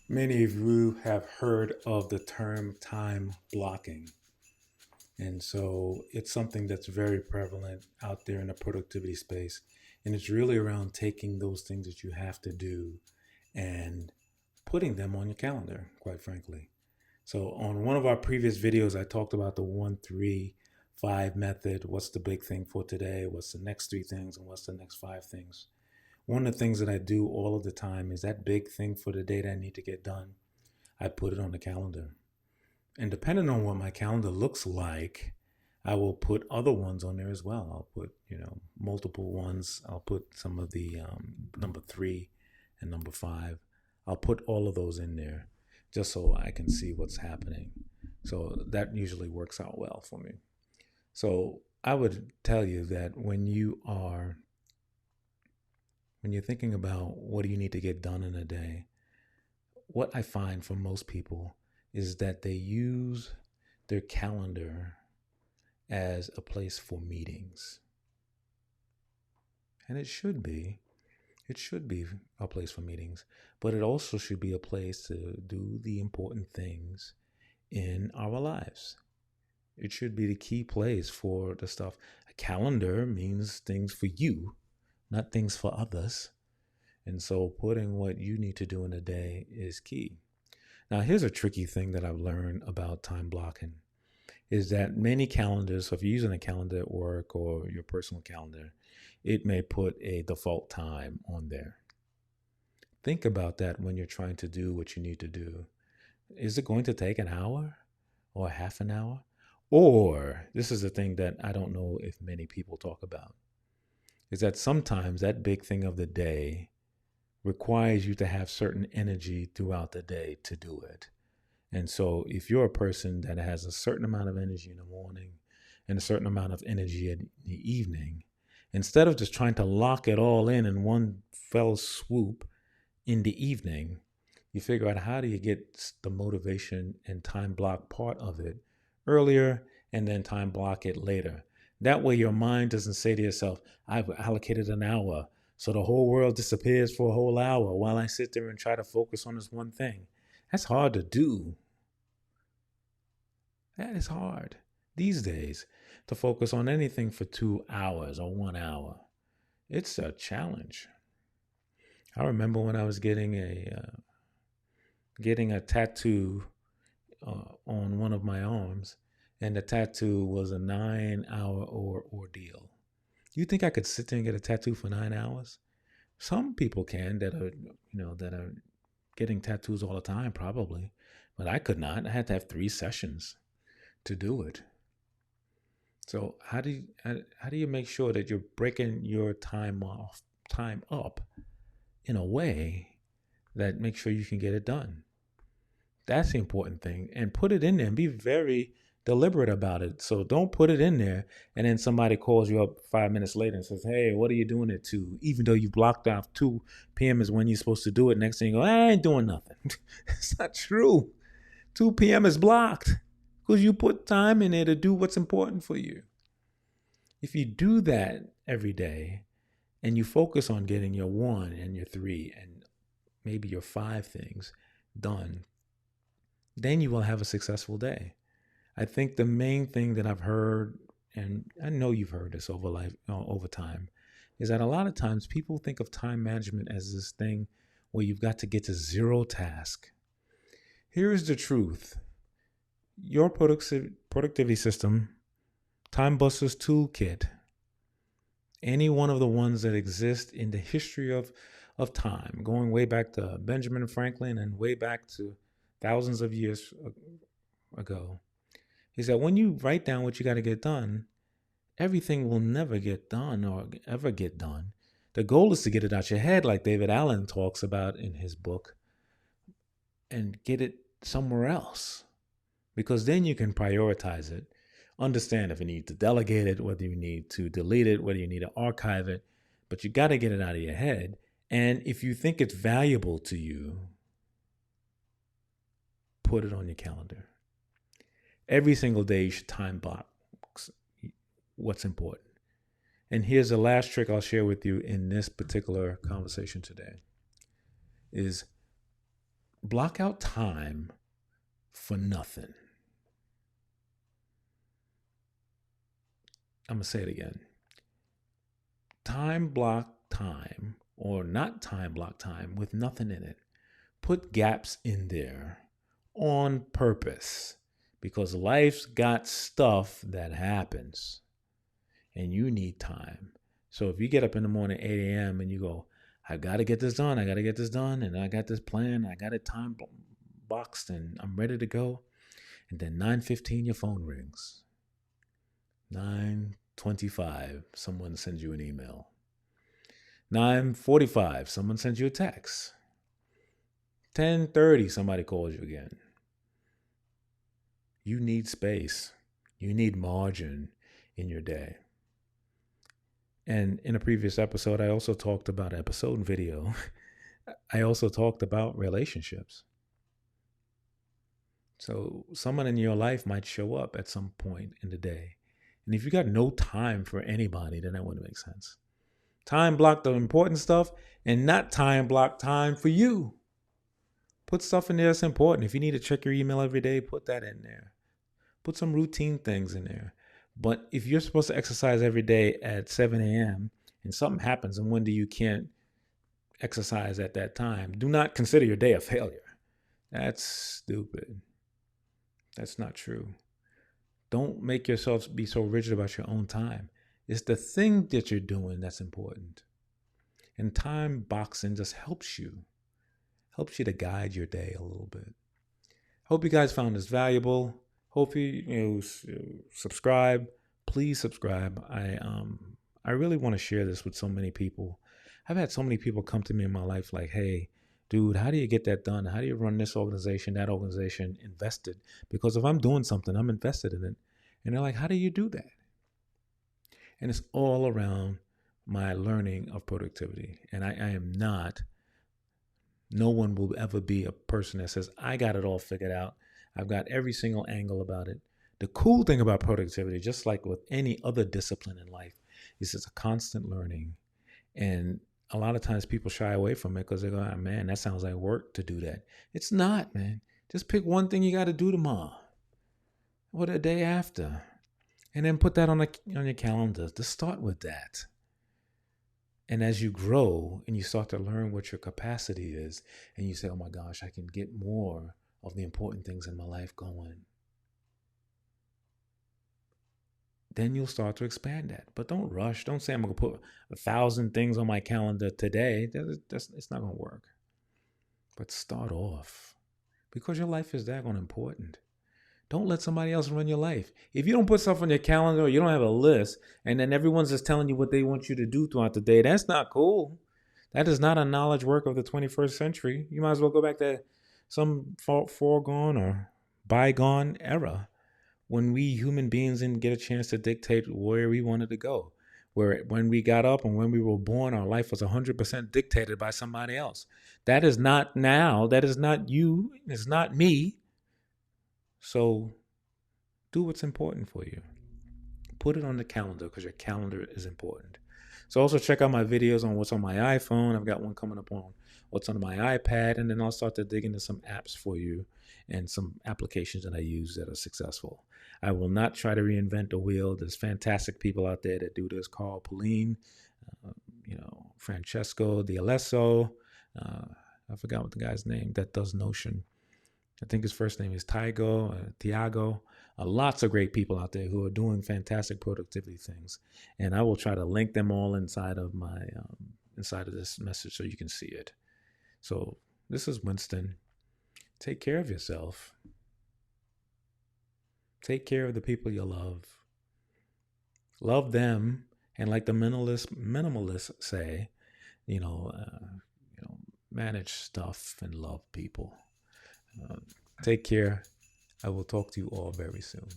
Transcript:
Many of you have heard of the term time blocking. And so it's something that's very prevalent out there in the productivity space. And it's really around taking those things that you have to do and putting them on your calendar, quite frankly. So, on one of our previous videos, I talked about the 1-3-5 method. What's the big thing for today? What's the next three things? And what's the next five things? One of the things that I do all of the time is that big thing for the day that I need to get done. I put it on the calendar. And depending on what my calendar looks like, I will put other ones on there as well. I'll put, multiple ones. I'll put some of the number 3 and number 5. I'll put all of those in there just so I can see what's happening. So that usually works out well for me. So I would tell you that when you're thinking about what do you need to get done in a day, what I find for most people is that they use their calendar as a place for meetings. And it should be. It should be a place for meetings, but it also should be a place to do the important things in our lives. It should be the key place for the stuff. A calendar means things for you, not things for others. And so putting what you need to do in a day is key. Now, here's a tricky thing that I've learned about time blocking is that many calendars, so if you're using a calendar at work or your personal calendar, it may put a default time on there. Think about that when you're trying to do what you need to do. Is it going to take an hour or half an hour? Or, this is the thing that I don't know if many people talk about, is that sometimes that big thing of the day requires you to have certain energy throughout the day to do it. And so if you're a person that has a certain amount of energy in the morning and a certain amount of energy in the evening, instead of just trying to lock it all in one fell swoop in the evening, you figure out how do you get the motivation and time block part of it earlier and then time block it later. That way your mind doesn't say to yourself, I've allocated an hour, so the whole world disappears for a whole hour while I sit there and try to focus on this one thing. That's hard to do. That is hard these days to focus on anything for 2 hours or 1 hour. It's a challenge. I remember when I was getting a tattoo on one of my arms, and the tattoo was a 9 hour ordeal. Do you think I could sit there and get a tattoo for 9 hours? Some people can that are getting tattoos all the time, probably, but I could not. I had to have 3 sessions to do it. So how do you make sure that you're breaking your time up in a way that makes sure you can get it done? That's the important thing. And put it in there and be very deliberate about it. So don't put it in there and then somebody calls you up 5 minutes later and says, hey, what are you doing it to? Even though you blocked off 2 p.m. is when you're supposed to do it. Next thing you go, I ain't doing nothing. It's not true. 2 p.m. is blocked because you put time in there to do what's important for you. If you do that every day and you focus on getting your 1 and your 3 and maybe your 5 things done, then you will have a successful day. I think the main thing that I've heard, and I know you've heard this over time, is that a lot of times people think of time management as this thing where you've got to get to zero task. Here's the truth. Your productivity system, Time Busters Toolkit, any one of the ones that exist in the history of time, going way back to Benjamin Franklin and way back to thousands of years ago, is that when you write down what you got to get done, everything will never get done or ever get done. The goal is to get it out your head, like David Allen talks about in his book, and get it somewhere else. Because then you can prioritize it, understand if you need to delegate it, whether you need to delete it, whether you need to archive it, but you got to get it out of your head. And if you think it's valuable to you, put it on your calendar. Every single day you should time block what's important. And here's the last trick I'll share with you in this particular conversation today is block out time for nothing. I'm going to say it again. Time block time, or not time block time with nothing in it. Put gaps in there on purpose, because life's got stuff that happens and you need time. So if you get up in the morning, 8 a.m., and you go, I got to get this done, and I got this plan, I got it time boxed, and I'm ready to go. And then 9:15, your phone rings. 9:25, someone sends you an email. 9:45, someone sends you a text. 10:30, somebody calls you again. You need space. You need margin in your day. And in a previous episode, I also talked about episode and video. I also talked about relationships. So someone in your life might show up at some point in the day. And if you got no time for anybody, then that wouldn't make sense. Time block the important stuff and not time block time for you. Put stuff in there that's important. If you need to check your email every day, put that in there. Put some routine things in there. But if you're supposed to exercise every day at 7 a.m. and something happens and one day you can't exercise at that time, do not consider your day a failure. That's stupid. That's not true. Don't make yourself be so rigid about your own time. It's the thing that you're doing that's important. And time boxing just helps you to guide your day a little bit. Hope you guys found this valuable. Hope you subscribe. Please subscribe. I really want to share this with so many people. I've had so many people come to me in my life like, hey, dude, how do you get that done? How do you run this organization, that organization, invested? Because if I'm doing something, I'm invested in it. And they're like, how do you do that? And it's all around my learning of productivity. And I am not, no one will ever be a person that says, I got it all figured out. I've got every single angle about it. The cool thing about productivity, just like with any other discipline in life, is it's a constant learning. And a lot of times people shy away from it because they go, oh, man, that sounds like work to do that. It's not, man. Just pick one thing you got to do tomorrow or the day after. And then put that on your calendar. To start with that. And as you grow and you start to learn what your capacity is, and you say, oh my gosh, I can get more of the important things in my life going, then you'll start to expand that. But don't rush. Don't say I'm going to put 1,000 things on my calendar today. It's not going to work. But start off, because your life is daggone important. Don't let somebody else run your life. If you don't put stuff on your calendar, or you don't have a list, and then everyone's just telling you what they want you to do throughout the day, that's not cool. That is not a knowledge work of the 21st century. You might as well go back to some foregone or bygone era when we human beings didn't get a chance to dictate where we wanted to go. Where when we got up and when we were born, our life was 100% dictated by somebody else. That is not now. That is not you. It's not me. So do what's important for you. Put it on the calendar, because your calendar is important. So also check out my videos on what's on my iPhone. I've got one coming up on what's on my iPad, and then I'll start to dig into some apps for you and some applications that I use that are successful. I will not try to reinvent the wheel. There's fantastic people out there that do this. Carl Pauline, Francesco D'Alesso. I forgot what the guy's name that does Notion. I think his first name is Tiago. Lots of great people out there who are doing fantastic productivity things. And I will try to link them all inside of this message so you can see it. So this is Winston. Take care of yourself. Take care of the people you love. Love them. And like the minimalists say, manage stuff and love people. Take care. I will talk to you all very soon.